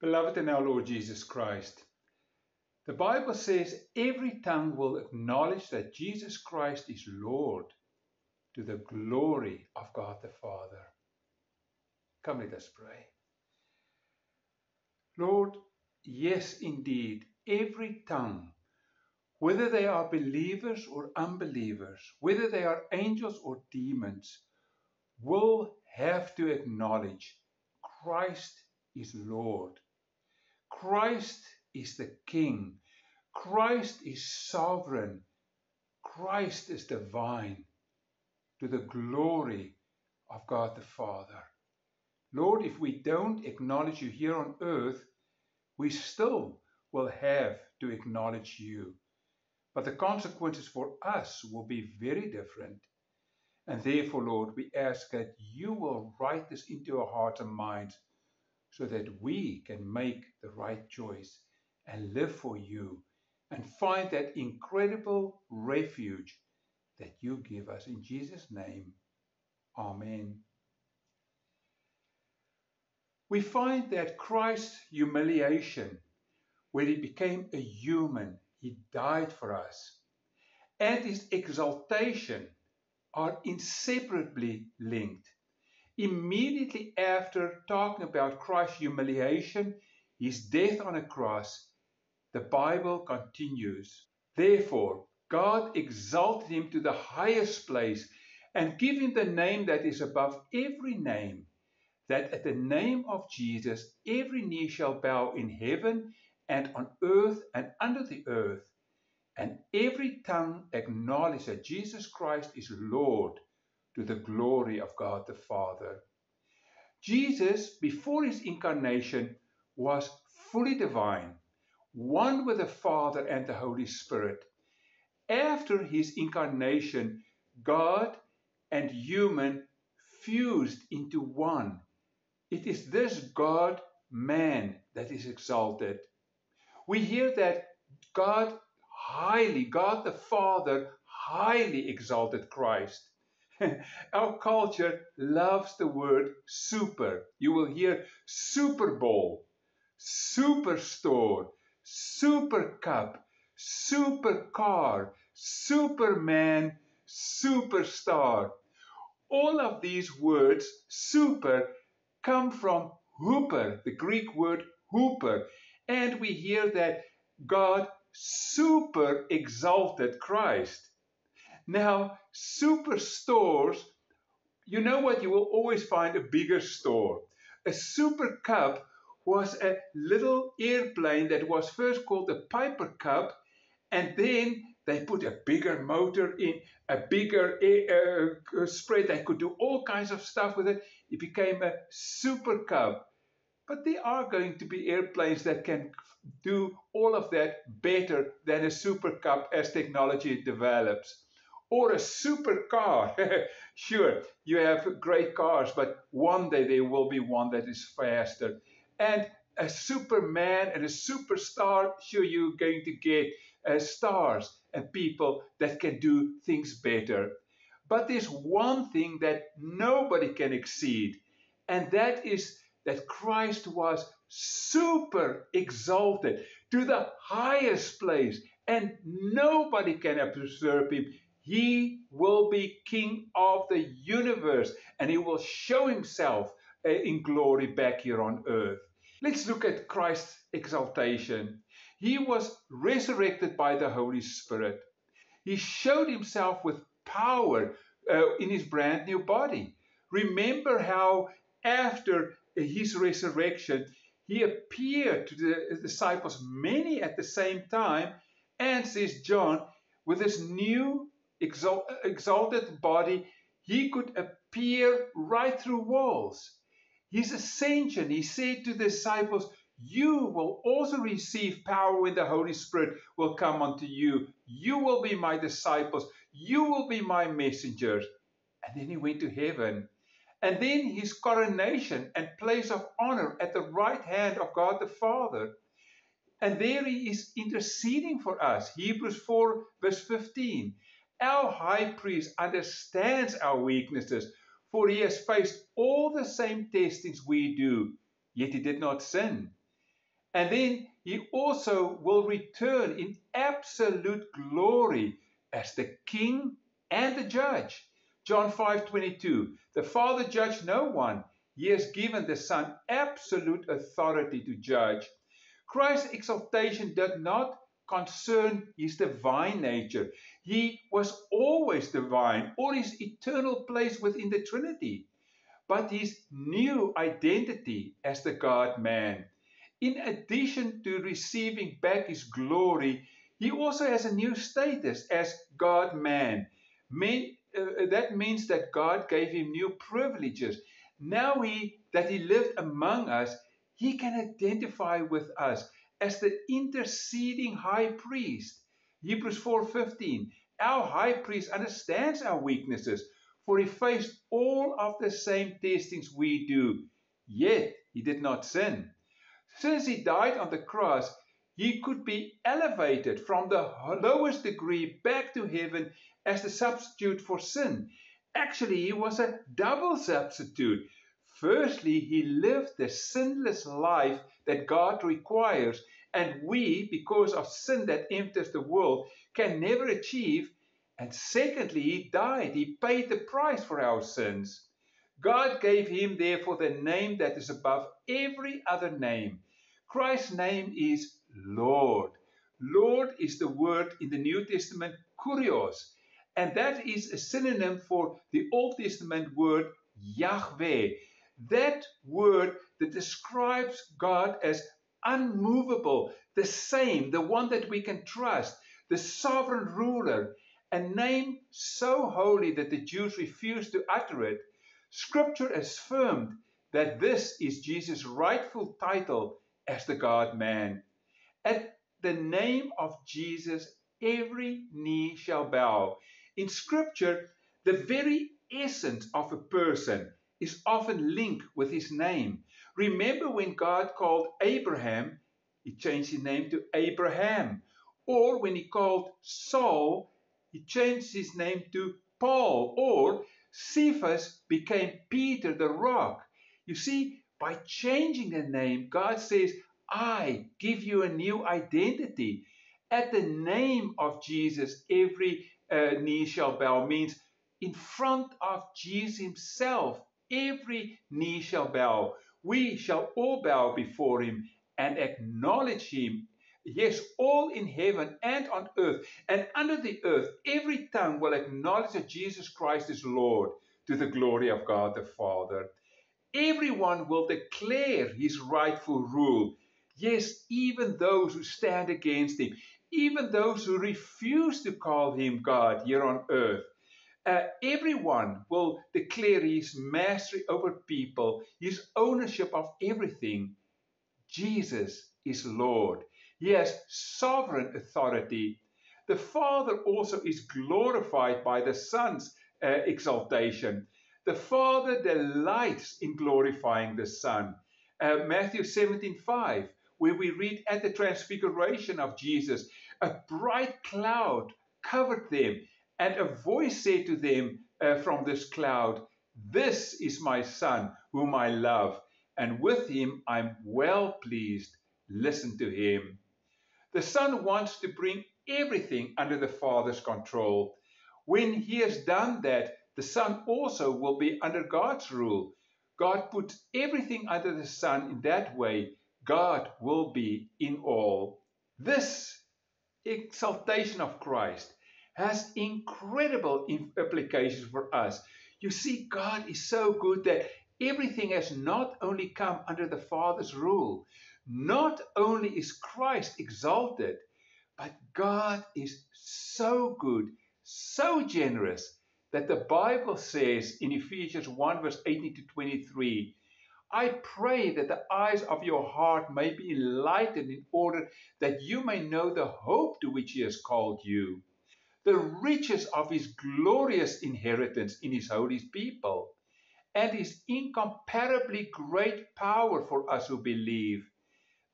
Beloved in our Lord Jesus Christ, the Bible says every tongue will acknowledge that Jesus Christ is Lord to the glory of God the Father. Come, let us pray. Lord, yes, indeed, every tongue, whether they are believers or unbelievers, whether they are angels or demons, will have to acknowledge Christ is Lord. Christ is the King. Christ is sovereign. Christ is divine, to the glory of God the Father. Lord, if we don't acknowledge you here on earth, we still will have to acknowledge you. But the consequences for us will be very different. And therefore, Lord, we ask that you will write this into our hearts and minds so that we can make the right choice and live for you and find that incredible refuge that you give us. In Jesus' name, amen. We find that Christ's humiliation, where he became a human, he died for us, and his exaltation are inseparably linked. Immediately after talking about Christ's humiliation, his death on a cross, the Bible continues. Therefore, God exalted him to the highest place and gave him the name that is above every name, that at the name of Jesus every knee shall bow in heaven and on earth and under the earth, and every tongue acknowledge that Jesus Christ is Lord, to the glory of God the Father. Jesus, before his incarnation, was fully divine, one with the Father and the Holy Spirit. After his incarnation, God and human fused into one. It is this God-man that is exalted. We hear that God the Father highly exalted Christ. Our culture loves the word super. You will hear Super Bowl, Superstore, Super Cup, Supercar, Superman, Superstar. All of these words, super, come from hooper, the Greek word hooper. And we hear that God super exalted Christ. Now, superstores, you know what? You will always find a bigger store. A Super Cub was a little airplane that was first called the Piper Cub, and then they put a bigger motor in, a bigger spread. They could do all kinds of stuff with it. It became a Super Cub. But there are going to be airplanes that can do all of that better than a Super Cub as technology develops. Or a supercar. Sure, you have great cars, but one day there will be one that is faster. And a Superman and a superstar, sure, you're going to get stars and people that can do things better. But there's one thing that nobody can exceed, and that is that Christ was super exalted to the highest place, and nobody can usurp him. He will be King of the universe, and he will show himself in glory back here on earth. Let's look at Christ's exaltation. He was resurrected by the Holy Spirit. He showed himself with power in his brand new body. Remember how after his resurrection, he appeared to the disciples, many at the same time, and, says John, with his new exalted body, he could appear right through walls. His ascension, he said to the disciples, you will also receive power when the Holy Spirit will come unto you. You will be my disciples. You will be my messengers. And then he went to heaven. And then his coronation and place of honor at the right hand of God the Father. And there he is interceding for us. Hebrews 4 verse 15. Our high priest understands our weaknesses, for he has faced all the same testings we do, yet he did not sin. And then he also will return in absolute glory as the king and the judge. John 5:22. The Father judged no one. He has given the Son absolute authority to judge. Christ's exaltation did not concern his divine nature. He was always divine, or his eternal place within the Trinity, but his new identity as the God-man. In addition to receiving back his glory, he also has a new status as God-man. That means that God gave him new privileges. Now that he lived among us, he can identify with us as the interceding high priest. Hebrews 4:15. Our high priest understands our weaknesses, for he faced all of the same testings we do, yet he did not sin. Since he died on the cross, he could be elevated from the lowest degree back to heaven as the substitute for sin. Actually, he was a double substitute. Firstly, he lived the sinless life that God requires, and we, because of sin that enters the world, can never achieve. And secondly, he died. He paid the price for our sins. God gave him, therefore, the name that is above every other name. Christ's name is Lord. Lord is the word in the New Testament, kurios, and that is a synonym for the Old Testament word Yahweh. That word that describes God as unmovable, the same, the one that we can trust, the sovereign ruler, a name so holy that the Jews refused to utter it. Scripture affirmed that this is Jesus' rightful title as the God-man. At the name of Jesus, every knee shall bow. In Scripture, the very essence of a person is often linked with his name. Remember when God called Abraham, he changed his name to Abraham. Or when he called Saul, he changed his name to Paul. Or Cephas became Peter the rock. You see, by changing the name, God says, I give you a new identity. At the name of Jesus, every knee shall bow, means in front of Jesus himself, every knee shall bow. We shall all bow before him and acknowledge him. Yes, all in heaven and on earth and under the earth, every tongue will acknowledge that Jesus Christ is Lord, to the glory of God the Father. Everyone will declare his rightful rule. Yes, even those who stand against him, even those who refuse to call him God here on earth. Everyone will declare his mastery over people, his ownership of everything. Jesus is Lord. He has sovereign authority. The Father also is glorified by the Son's exaltation. The Father delights in glorifying the Son. Matthew 17:5, where we read at the transfiguration of Jesus, a bright cloud covered them, and a voice said to them from this cloud, This is my Son, whom I love, and with him I'm well pleased. Listen to him. The Son wants to bring everything under the Father's control. When he has done that, the Son also will be under God's rule. God puts everything under the Son in that way. God will be in all. This exaltation of Christ has incredible implications for us. You see, God is so good that everything has not only come under the Father's rule, not only is Christ exalted, but God is so good, so generous, that the Bible says in Ephesians 1 verse 18 to 23, I pray that the eyes of your heart may be enlightened in order that you may know the hope to which he has called you, the riches of his glorious inheritance in his holy people, and his incomparably great power for us who believe.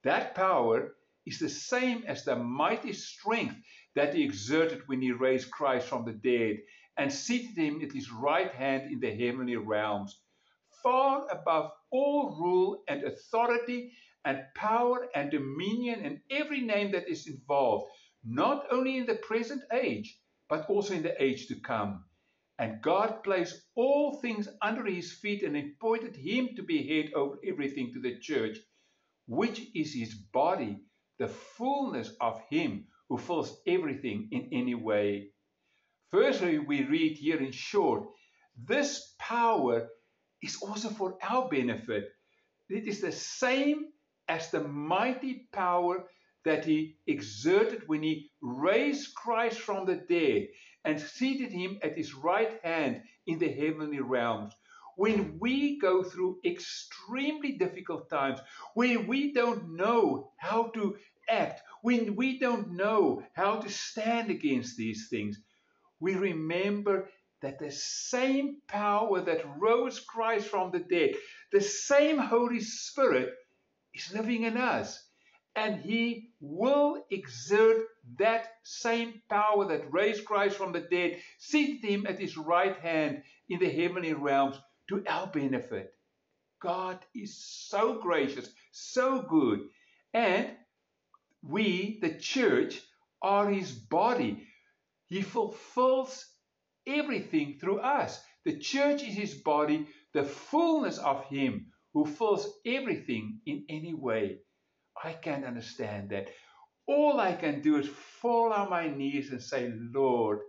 That power is the same as the mighty strength that he exerted when he raised Christ from the dead and seated him at his right hand in the heavenly realms, far above all rule and authority and power and dominion and every name that is involved, not only in the present age, but also in the age to come. And God placed all things under his feet and appointed him to be head over everything to the church, which is his body, the fullness of him who fills everything in any way. Firstly, we read here in short, this power is also for our benefit. It is the same as the mighty power that he exerted when he raised Christ from the dead and seated him at his right hand in the heavenly realms. When we go through extremely difficult times, when we don't know how to act, when we don't know how to stand against these things, we remember that the same power that rose Christ from the dead, the same Holy Spirit is living in us. And he will exert that same power that raised Christ from the dead, seated him at his right hand in the heavenly realms to our benefit. God is so gracious, so good. And we, the church, are his body. He fulfills everything through us. The church is his body, the fullness of him who fills everything in any way. I can't understand that. All I can do is fall on my knees and say, Lord,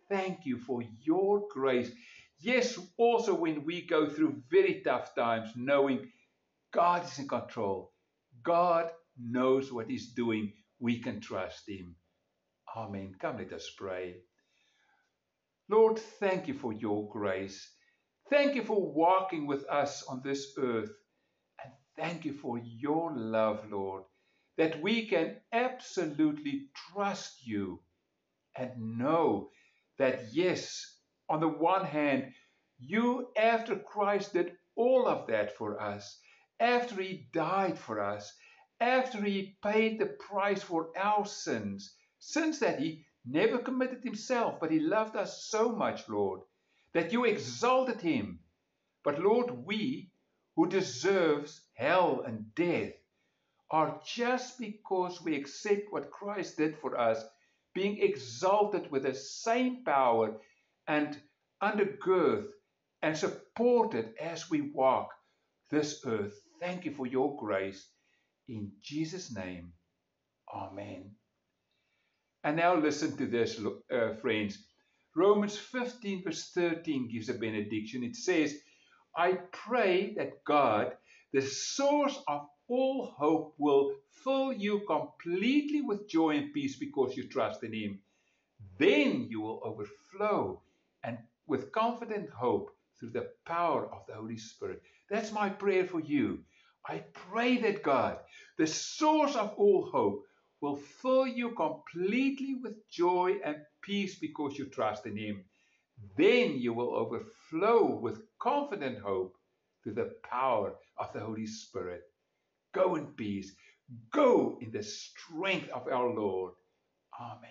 thank you for your grace. Yes, also when we go through very tough times, knowing God is in control. God knows what he's doing. We can trust him. Amen. Come, let us pray. Lord, thank you for your grace. Thank you for walking with us on this earth. And thank you for your love, Lord, that we can absolutely trust you and know that, yes, on the one hand, you, after Christ did all of that for us, after he died for us, after he paid the price for our sins that he never committed himself, but he loved us so much, Lord, that you exalted him. But Lord, we who deserves hell and death are, just because we accept what Christ did for us, being exalted with the same power and undergird and supported as we walk this earth. Thank you for your grace. In Jesus' name, amen. And now listen to this, friends. Romans 15 verse 13 gives a benediction. It says, I pray that God, the source of all hope, will fill you completely with joy and peace because you trust in him. Then you will overflow and with confident hope through the power of the Holy Spirit. That's my prayer for you. I pray that God, the source of all hope, will fill you completely with joy and peace because you trust in him. Then you will overflow with confident hope through the power of the Holy Spirit. Go in peace. Go in the strength of our Lord. Amen.